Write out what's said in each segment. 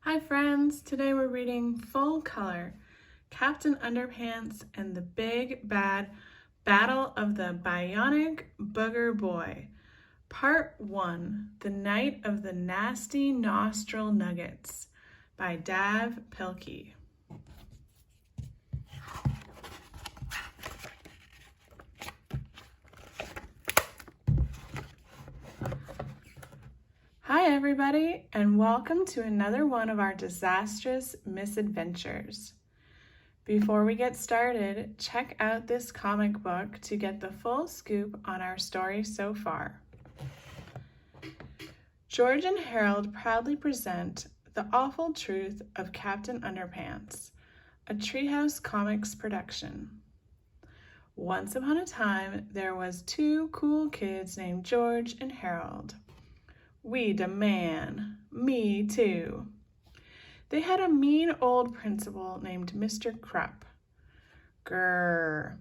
Hi friends, today we're reading Full Color, Captain Underpants and the Big Bad Battle of the Bionic Booger Boy, Part 1, The Night of the Nasty Nostril Nuggets by Dav Pilkey. Hi everybody, and welcome to another one of our disastrous misadventures. Before we get started, check out this comic book to get the full scoop on our story so far. George and Harold proudly present The Awful Truth of Captain Underpants, a Treehouse Comics production. Once upon a time, there was two cool kids named George and Harold. We demand, me too. They had a mean old principal named Mr. Krupp. Grrr.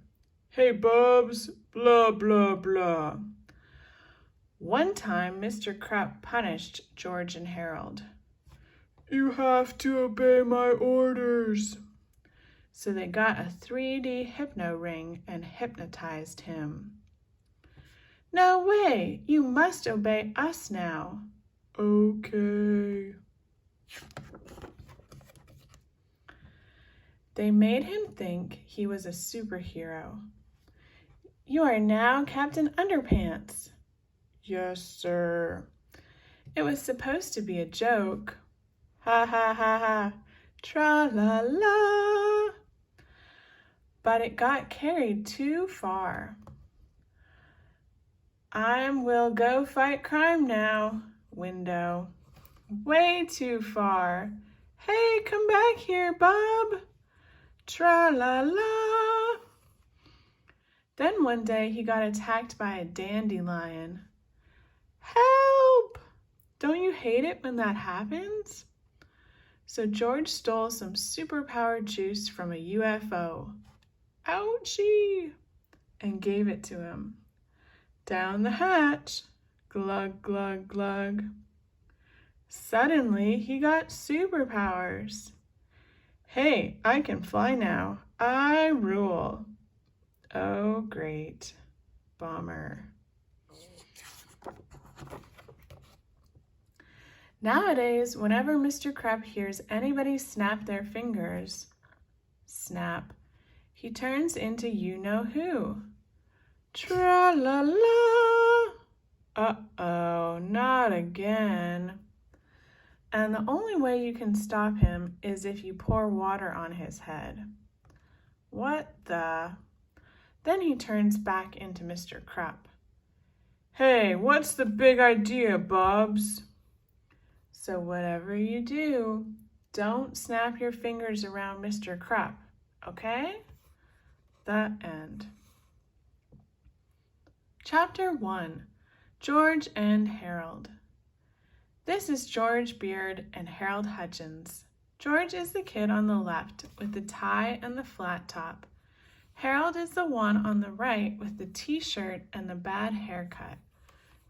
Hey, Bubs, blah, blah, blah. One time, Mr. Krupp punished George and Harold. You have to obey my orders. So they got a 3D hypno ring and hypnotized him. No way! You must obey us now. Okay. They made him think he was a superhero. You are now Captain Underpants. Yes, sir. It was supposed to be a joke. Ha ha ha ha. Tra-la-la. But it got carried too far. I will go fight crime now. Window. Way too far. Hey, come back here, Bob. Tra-la-la. Then one day he got attacked by a dandelion. Help! Don't you hate it when that happens? So George stole some superpowered juice from a UFO. Ouchie! And gave it to him. Down the hatch, glug, glug, glug. Suddenly, he got superpowers. Hey, I can fly now. I rule. Oh, great. Bummer. Nowadays, whenever Mr. Krupp hears anybody snap their fingers, snap, he turns into you-know-who. Tra-la-la! Uh-oh, not again. And the only way you can stop him is if you pour water on his head. What the? Then he turns back into Mr. Krupp. Hey, what's the big idea, Bubs? So whatever you do, don't snap your fingers around Mr. Krupp, okay? The end. Chapter 1, George and Harold. This is George Beard and Harold Hutchins. George is the kid on the left with the tie and the flat top. Harold is the one on the right with the t-shirt and the bad haircut.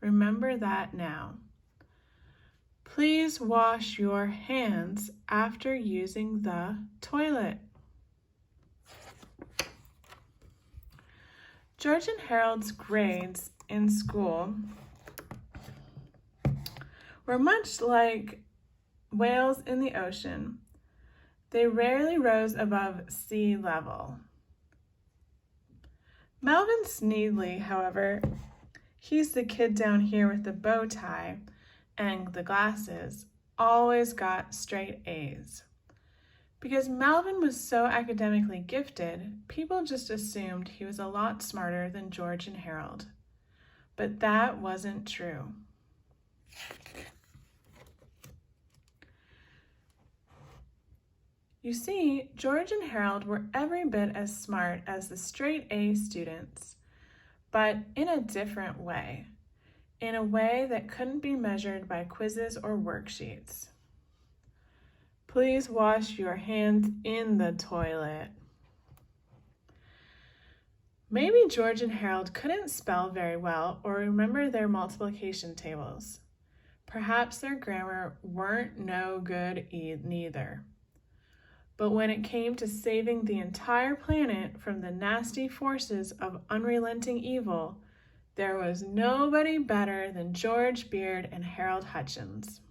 Remember that now. Please wash your hands after using the toilet. George and Harold's grades in school were much like whales in the ocean. They rarely rose above sea level. Melvin Sneedley, however, he's the kid down here with the bow tie and the glasses, always got straight A's. Because Melvin was so academically gifted, people just assumed he was a lot smarter than George and Harold. But that wasn't true. You see, George and Harold were every bit as smart as the straight A students, but in a different way, in a way that couldn't be measured by quizzes or worksheets. Please wash your hands in the toilet. Maybe George and Harold couldn't spell very well or remember their multiplication tables, Perhaps their grammar weren't no good neither. But when it came to saving the entire planet from the nasty forces of unrelenting evil, there was nobody better than George Beard and Harold Hutchins.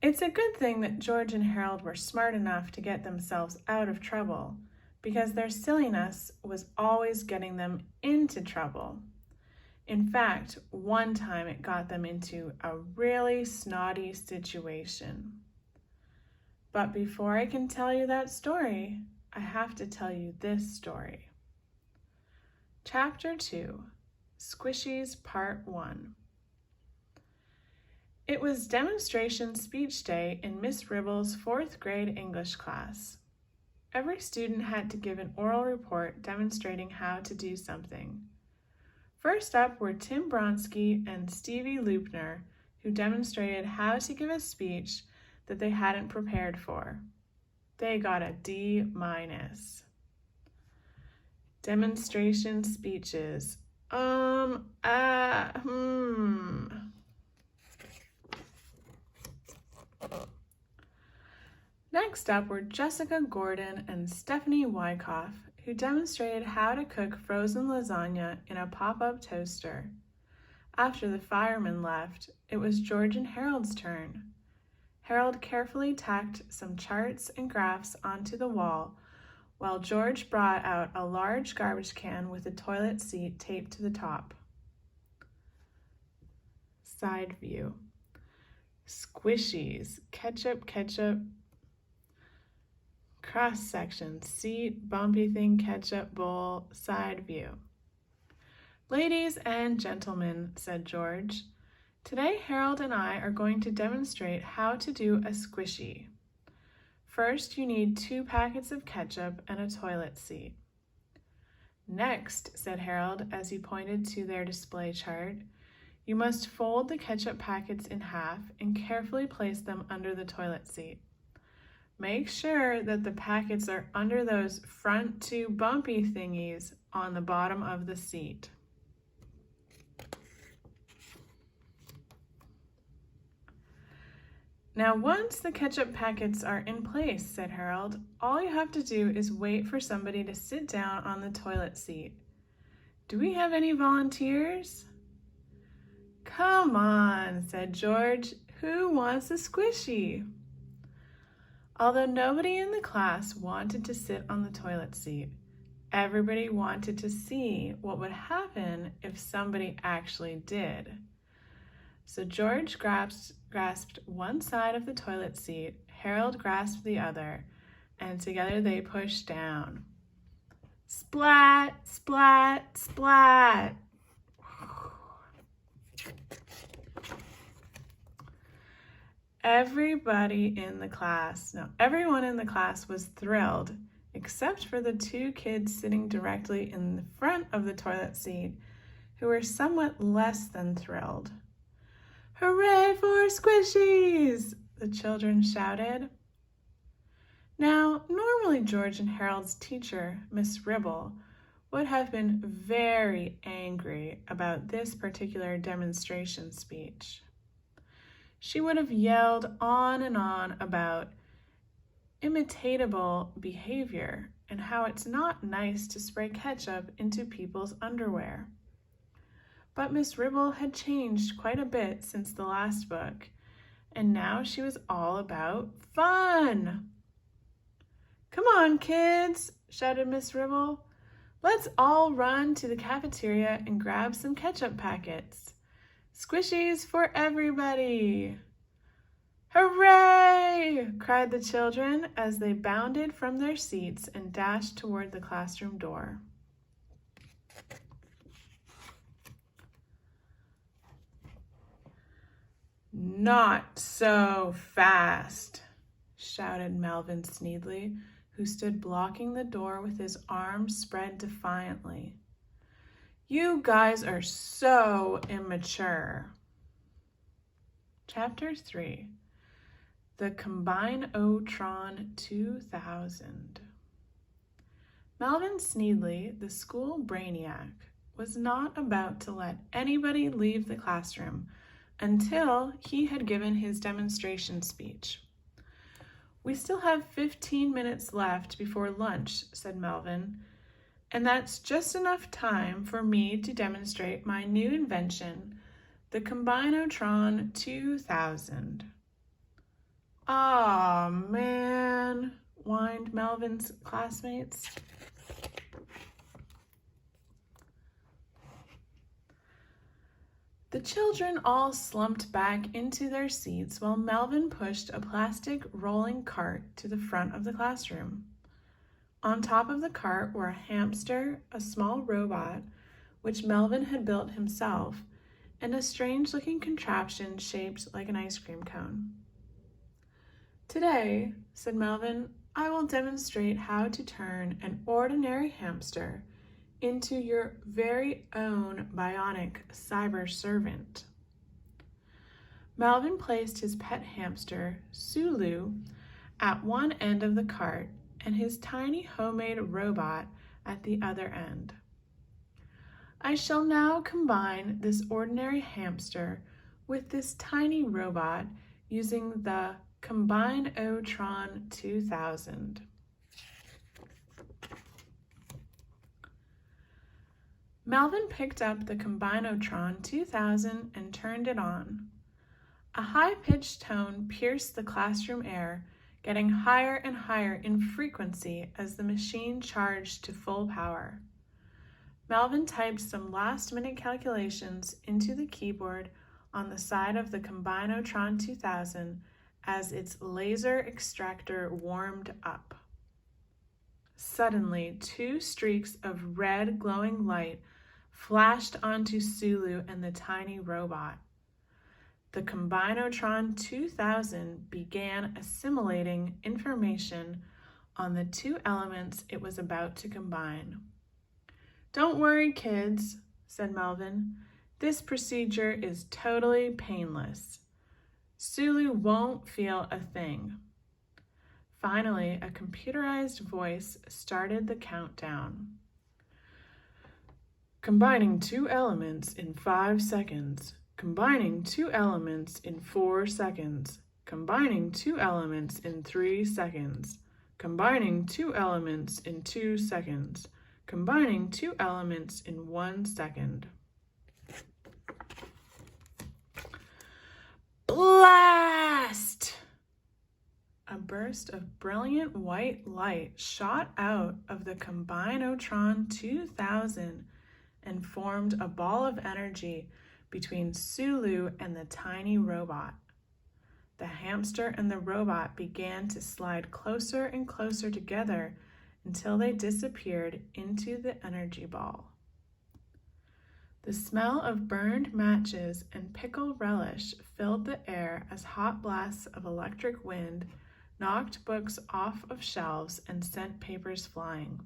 It's a good thing that George and Harold were smart enough to get themselves out of trouble, because their silliness was always getting them into trouble. In fact, one time it got them into a really snotty situation. But before I can tell you that story, I have to tell you this story. Chapter 2, Squishies Part 1. It was demonstration speech day in Miss Ribble's 4th grade English class. Every student had to give an oral report demonstrating how to do something. First up were Tim Bronsky and Stevie Loopner, who demonstrated how to give a speech that they hadn't prepared for. They got a D-. Demonstration speeches. Next up were Jessica Gordon and Stephanie Wyckoff, who demonstrated how to cook frozen lasagna in a pop-up toaster. After the firemen left, it was George and Harold's turn. Harold carefully tacked some charts and graphs onto the wall, while George brought out a large garbage can with a toilet seat taped to the top. Side view. Squishies, ketchup, cross-section, seat, bumpy thing, ketchup, bowl, side view. Ladies and gentlemen, said George, today Harold and I are going to demonstrate how to do a squishy. First, you need 2 packets of ketchup and a toilet seat. Next, said Harold as he pointed to their display chart, you must fold the ketchup packets in half and carefully place them under the toilet seat. Make sure that the packets are under those front 2 bumpy thingies on the bottom of the seat. Now, once the ketchup packets are in place, said Harold, all you have to do is wait for somebody to sit down on the toilet seat. Do we have any volunteers? Come on, said George. Who wants a squishy? Although nobody in the class wanted to sit on the toilet seat, everybody wanted to see what would happen if somebody actually did. So George grasped one side of the toilet seat, Harold grasped the other, and together they pushed down. Splat, splat, splat. Everyone in the class was thrilled, except for the 2 kids sitting directly in the front of the toilet seat, who were somewhat less than thrilled. Hooray for squishies! The children shouted. Now, normally George and Harold's teacher, Miss Ribble, would have been very angry about this particular demonstration speech. She would have yelled on and on about imitatable behavior and how it's not nice to spray ketchup into people's underwear. But Miss Ribble had changed quite a bit since the last book, and now she was all about fun. Come on, kids, shouted Miss Ribble. Let's all run to the cafeteria and grab some ketchup packets. Squishies for everybody! Hooray! Cried the children as they bounded from their seats and dashed toward the classroom door. Not so fast, shouted Melvin Sneedley, who stood blocking the door with his arms spread defiantly. You guys are so immature. Chapter 3, The Combinotron 2000. Melvin Sneedley, the school brainiac, was not about to let anybody leave the classroom until he had given his demonstration speech. "We still have 15 minutes left before lunch," said Melvin, "and that's just enough time for me to demonstrate my new invention, the combinotron 2000. "Aw, man," whined Melvin's classmates. The children all slumped back into their seats while Melvin pushed a plastic rolling cart to the front of the classroom. On top of the cart were a hamster, a small robot, which Melvin had built himself, and a strange-looking contraption shaped like an ice cream cone. "Today," said Melvin, "I will demonstrate how to turn an ordinary hamster into your very own bionic cyber servant." Melvin placed his pet hamster, Sulu, at one end of the cart and his tiny homemade robot at the other end. "I shall now combine this ordinary hamster with this tiny robot using the combinotron 2000. Melvin picked up the combinotron 2000 and turned it on. A high-pitched tone pierced the classroom air, getting higher and higher in frequency as the machine charged to full power. Melvin typed some last-minute calculations into the keyboard on the side of the combinotron 2000 as its laser extractor warmed up. Suddenly, 2 streaks of red glowing light flashed onto Sulu and the tiny robot. The combinotron 2000 began assimilating information on the 2 elements it was about to combine. "Don't worry, kids," said Melvin. "This procedure is totally painless. Sulu won't feel a thing." Finally, a computerized voice started the countdown. "Combining 2 elements in 5 seconds. Combining 2 elements in 4 seconds. Combining 2 elements in 3 seconds. Combining 2 elements in 2 seconds. Combining 2 elements in 1 second. Blast! A burst of brilliant white light shot out of the combinotron 2000 and formed a ball of energy between Sulu and the tiny robot. The hamster and the robot began to slide closer and closer together until they disappeared into the energy ball. The smell of burned matches and pickle relish filled the air as hot blasts of electric wind knocked books off of shelves and sent papers flying.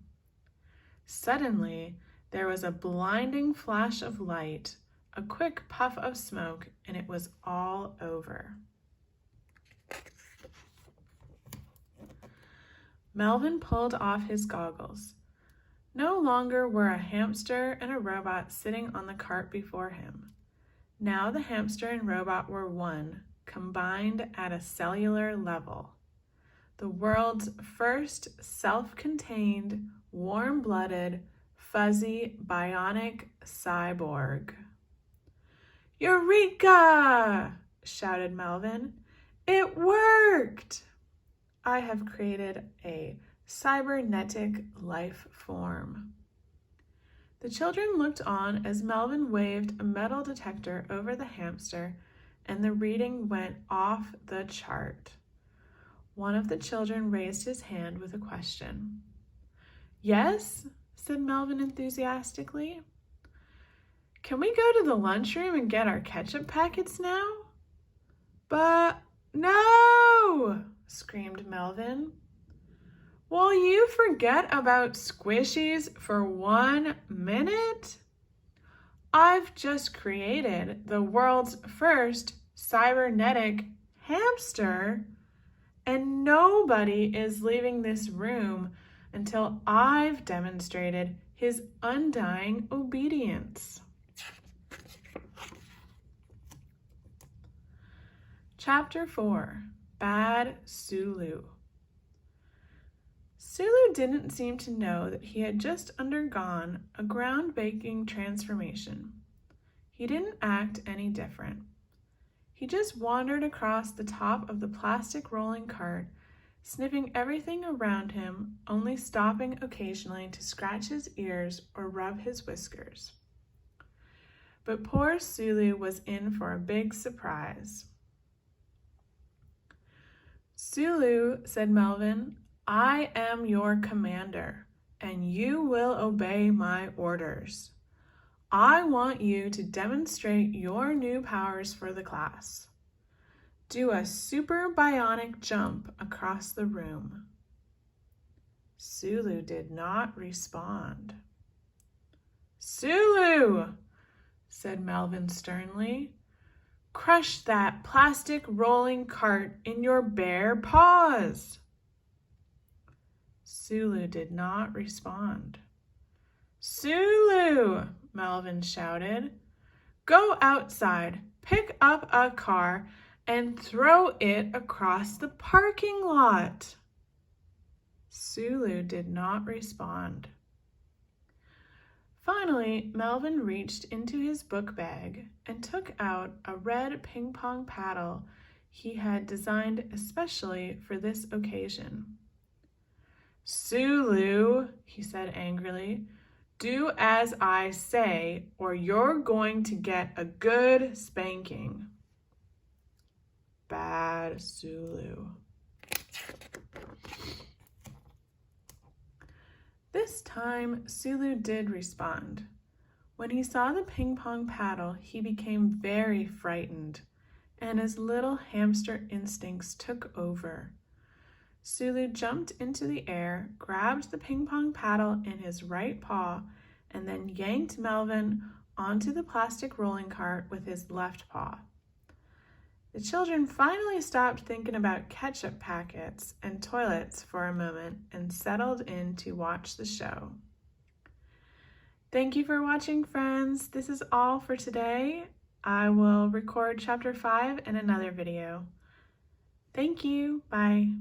Suddenly, there was a blinding flash of light, a quick puff of smoke, and it was all over. Melvin pulled off his goggles. No longer were a hamster and a robot sitting on the cart before him. Now the hamster and robot were one, combined at a cellular level. The world's first self-contained, warm-blooded, fuzzy, bionic cyborg. "Eureka!" shouted Melvin. "It worked! I have created a cybernetic life form." The children looked on as Melvin waved a metal detector over the hamster and the reading went off the chart. One of the children raised his hand with a question. "Yes?" said Melvin enthusiastically. "Can we go to the lunchroom and get our ketchup packets now?" "But no!" screamed Melvin. "Will you forget about squishies for 1 minute? I've just created the world's first cybernetic hamster, and nobody is leaving this room until I've demonstrated his undying obedience. Chapter 4, Bad Sulu. Sulu didn't seem to know that he had just undergone a groundbreaking transformation. He didn't act any different. He just wandered across the top of the plastic rolling cart, sniffing everything around him, only stopping occasionally to scratch his ears or rub his whiskers. But poor Sulu was in for a big surprise. "Sulu," said Melvin, "I am your commander, and you will obey my orders. I want you to demonstrate your new powers for the class. Do a super bionic jump across the room." Sulu did not respond. "Sulu," said Melvin sternly, "crush that plastic rolling cart in your bare paws." Sulu did not respond. "Sulu," Melvin shouted, "go outside, pick up a car, and throw it across the parking lot." Sulu did not respond. Finally, Melvin reached into his book bag and took out a red ping-pong paddle he had designed especially for this occasion. "Sulu," he said angrily, "do as I say, or you're going to get a good spanking." Bad Sulu. This time, Sulu did respond. When he saw the ping-pong paddle, he became very frightened, and his little hamster instincts took over. Sulu jumped into the air, grabbed the ping-pong paddle in his right paw, and then yanked Melvin onto the plastic rolling cart with his left paw. The children finally stopped thinking about ketchup packets and toilets for a moment and settled in to watch the show. Thank you for watching, friends. This is all for today. I will record Chapter 5 in another video. Thank you. Bye.